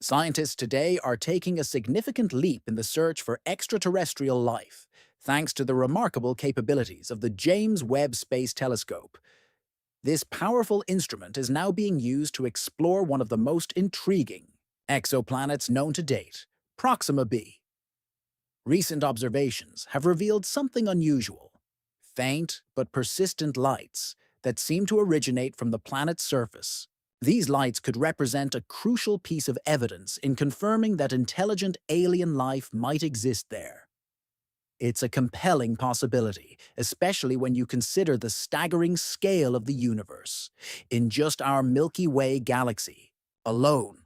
Scientists today are taking a significant leap in the search for extraterrestrial life, thanks to the remarkable capabilities of the James Webb Space Telescope. This powerful instrument is now being used to explore one of the most intriguing exoplanets known to date, Proxima b. Recent observations have revealed something unusual: faint but persistent lights that seem to originate from the planet's surface. These lights could represent a crucial piece of evidence in confirming that intelligent alien life might exist there. It's a compelling possibility, especially when you consider the staggering scale of the universe. In just our Milky Way galaxy alone,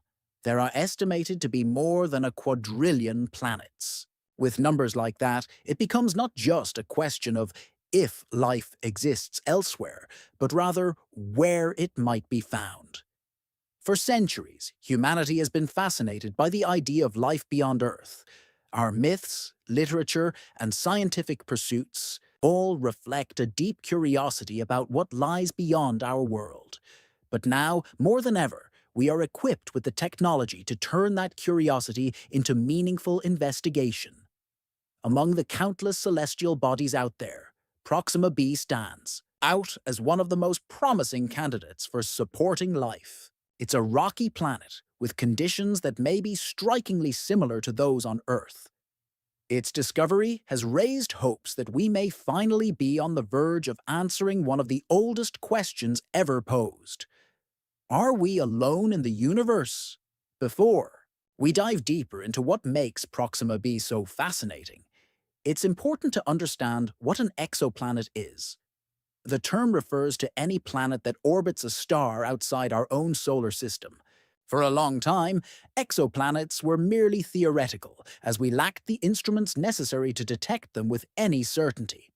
there are estimated to be more than a quadrillion planets. With numbers like that, it becomes not just a question of if life exists elsewhere, but rather where it might be found. For centuries, humanity has been fascinated by the idea of life beyond Earth. Our myths, literature, and scientific pursuits all reflect a deep curiosity about what lies beyond our world. But now, more than ever, we are equipped with the technology to turn that curiosity into meaningful investigation. Among the countless celestial bodies out there, Proxima b stands out as one of the most promising candidates for supporting life. It's a rocky planet with conditions that may be strikingly similar to those on Earth. Its discovery has raised hopes that we may finally be on the verge of answering one of the oldest questions ever posed. Are we alone in the universe? Before we dive deeper into what makes Proxima b so fascinating, it's important to understand what an exoplanet is. The term refers to any planet that orbits a star outside our own solar system. For a long time, exoplanets were merely theoretical, as we lacked the instruments necessary to detect them with any certainty.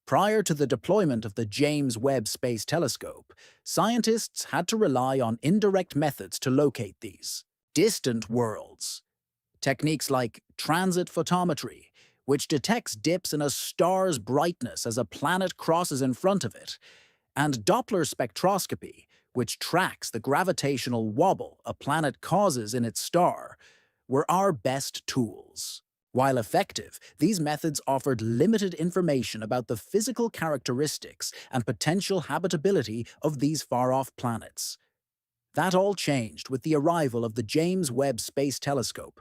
Prior to the deployment of the James Webb Space Telescope, scientists had to rely on indirect methods to locate these distant worlds. Techniques like transit photometry, which detects dips in a star's brightness as a planet crosses in front of it, and Doppler spectroscopy, which tracks the gravitational wobble a planet causes in its star, were our best tools. While effective, these methods offered limited information about the physical characteristics and potential habitability of these far-off planets. That all changed with the arrival of the James Webb Space Telescope,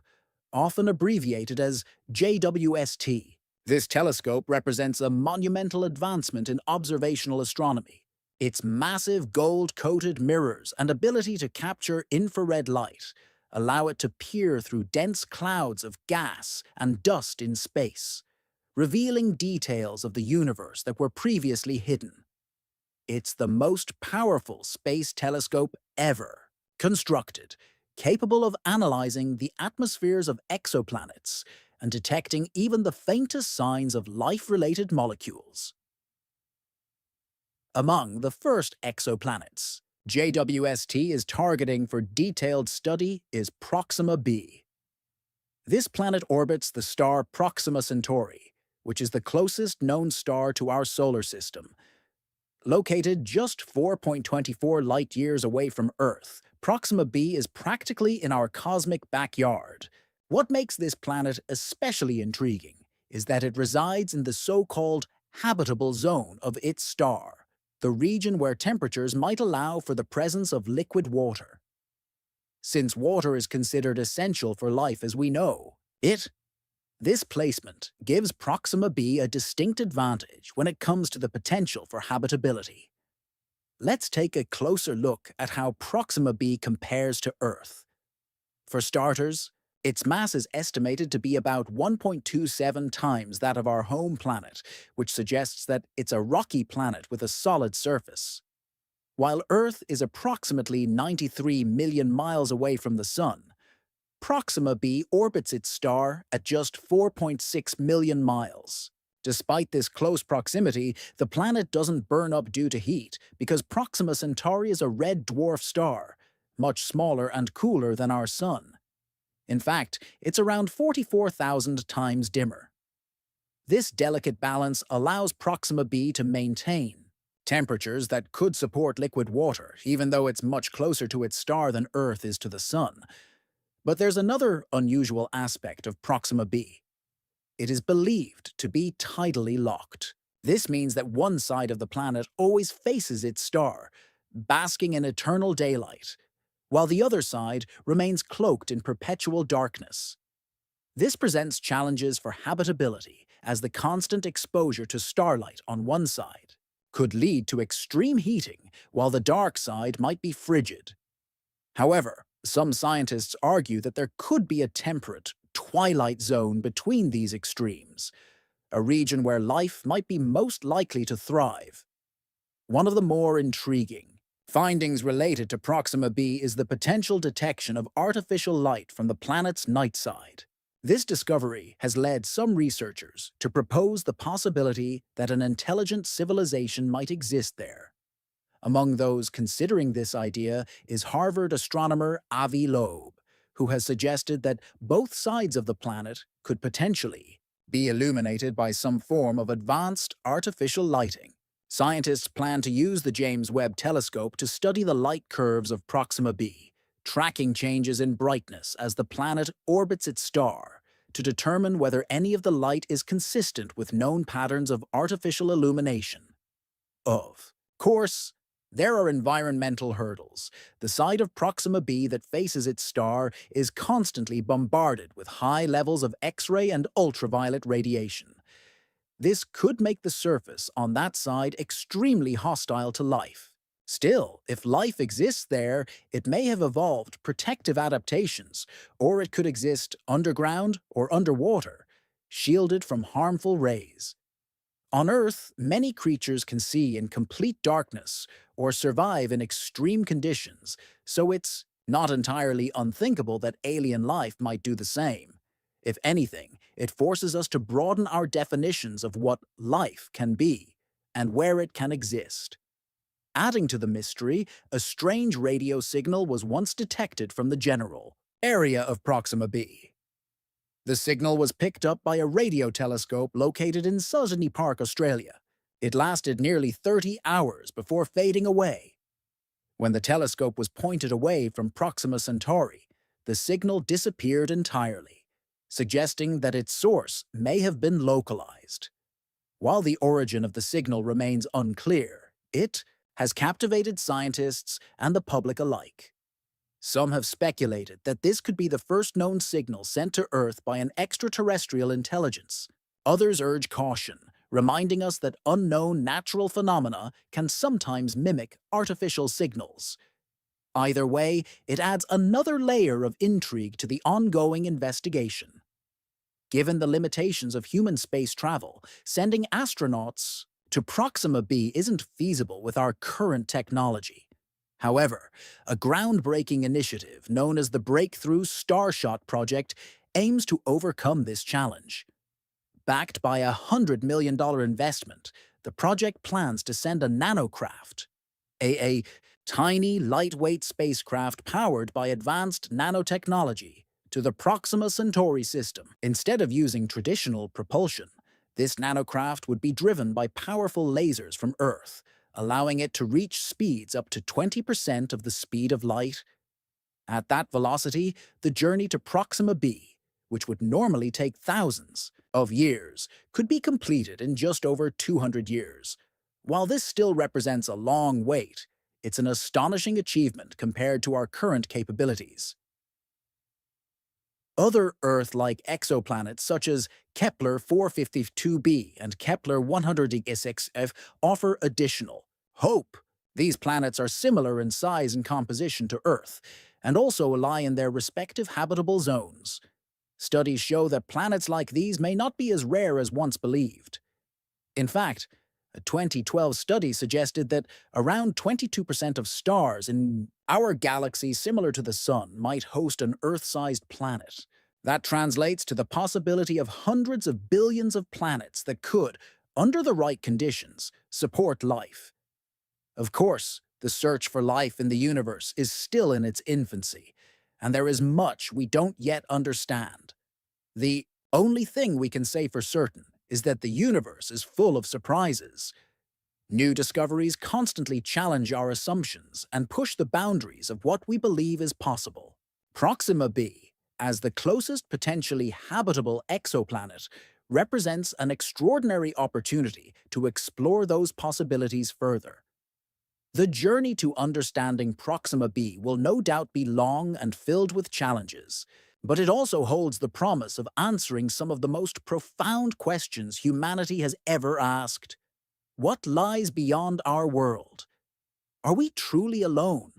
often abbreviated as JWST. This telescope represents a monumental advancement in observational astronomy. Its massive gold-coated mirrors and ability to capture infrared light allow it to peer through dense clouds of gas and dust in space, revealing details of the universe that were previously hidden. It's the most powerful space telescope ever constructed, capable of analyzing the atmospheres of exoplanets and detecting even the faintest signs of life-related molecules. Among the first exoplanets JWST is targeting for detailed study is Proxima b. This planet orbits the star Proxima Centauri, which is the closest known star to our solar system. Located just 4.24 light-years away from Earth, Proxima b is practically in our cosmic backyard. What makes this planet especially intriguing is that it resides in the so-called habitable zone of its star, the region where temperatures might allow for the presence of liquid water. Since water is considered essential for life as we know it, this placement gives Proxima b a distinct advantage when it comes to the potential for habitability. Let's take a closer look at how Proxima b compares to Earth. For starters, its mass is estimated to be about 1.27 times that of our home planet, which suggests that it's a rocky planet with a solid surface. While Earth is approximately 93 million miles away from the Sun, Proxima b orbits its star at just 4.6 million miles. Despite this close proximity, the planet doesn't burn up due to heat because Proxima Centauri is a red dwarf star, much smaller and cooler than our Sun. In fact, it's around 44,000 times dimmer. This delicate balance allows Proxima b to maintain temperatures that could support liquid water, even though it's much closer to its star than Earth is to the Sun. But there's another unusual aspect of Proxima b. It is believed to be tidally locked. This means that one side of the planet always faces its star, basking in eternal daylight, while the other side remains cloaked in perpetual darkness. This presents challenges for habitability, as the constant exposure to starlight on one side could lead to extreme heating, while the dark side might be frigid. However, some scientists argue that there could be a temperate, twilight zone between these extremes, a region where life might be most likely to thrive. One of the more intriguing findings related to Proxima b is the potential detection of artificial light from the planet's night side. This discovery has led some researchers to propose the possibility that an intelligent civilization might exist there. Among those considering this idea is Harvard astronomer Avi Loeb, who has suggested that both sides of the planet could potentially be illuminated by some form of advanced artificial lighting. Scientists plan to use the James Webb Telescope to study the light curves of Proxima b, tracking changes in brightness as the planet orbits its star, to determine whether any of the light is consistent with known patterns of artificial illumination. Of course, there are environmental hurdles. The side of Proxima b that faces its star is constantly bombarded with high levels of X-ray and ultraviolet radiation. This could make the surface on that side extremely hostile to life. Still, if life exists there, it may have evolved protective adaptations, or it could exist underground or underwater, shielded from harmful rays. On Earth, many creatures can see in complete darkness or survive in extreme conditions, so it's not entirely unthinkable that alien life might do the same. If anything, it forces us to broaden our definitions of what life can be and where it can exist. Adding to the mystery, a strange radio signal was once detected from the general area of Proxima b. The signal was picked up by a radio telescope located in Sydney Park, Australia. It lasted nearly 30 hours before fading away. When the telescope was pointed away from Proxima Centauri, the signal disappeared entirely, suggesting that its source may have been localized. While the origin of the signal remains unclear, it has captivated scientists and the public alike. Some have speculated that this could be the first known signal sent to Earth by an extraterrestrial intelligence. Others urge caution, reminding us that unknown natural phenomena can sometimes mimic artificial signals. Either way, it adds another layer of intrigue to the ongoing investigation. Given the limitations of human space travel, sending astronauts to Proxima b isn't feasible with our current technology. However, a groundbreaking initiative known as the Breakthrough Starshot Project aims to overcome this challenge. Backed by a $100 million investment, the project plans to send a nanocraft, a tiny, lightweight spacecraft powered by advanced nanotechnology, to the Proxima Centauri system. Instead of using traditional propulsion, this nanocraft would be driven by powerful lasers from Earth, allowing it to reach speeds up to 20% of the speed of light. At that velocity, the journey to Proxima b, which would normally take thousands of years, could be completed in just over 200 years. While this still represents a long wait, it's an astonishing achievement compared to our current capabilities. Other Earth-like exoplanets such as Kepler 452b and Kepler 106f offer additional hope. These planets are similar in size and composition to Earth, and also lie in their respective habitable zones. Studies show that planets like these may not be as rare as once believed. In fact, a 2012 study suggested that around 22% of stars in our galaxy similar to the Sun might host an Earth-sized planet. That translates to the possibility of hundreds of billions of planets that could, under the right conditions, support life. Of course, the search for life in the universe is still in its infancy, and there is much we don't yet understand. The only thing we can say for certain is that the universe is full of surprises. New discoveries constantly challenge our assumptions and push the boundaries of what we believe is possible. Proxima b as the closest potentially habitable exoplanet, represents an extraordinary opportunity to explore those possibilities further. The journey to understanding Proxima b will no doubt be long and filled with challenges, but it also holds the promise of answering some of the most profound questions humanity has ever asked. What lies beyond our world? Are we truly alone?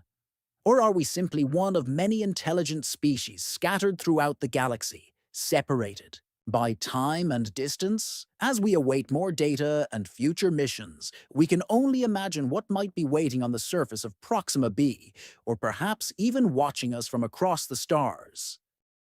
Or are we simply one of many intelligent species scattered throughout the galaxy, separated by time and distance? As we await more data and future missions, we can only imagine what might be waiting on the surface of Proxima b, or perhaps even watching us from across the stars.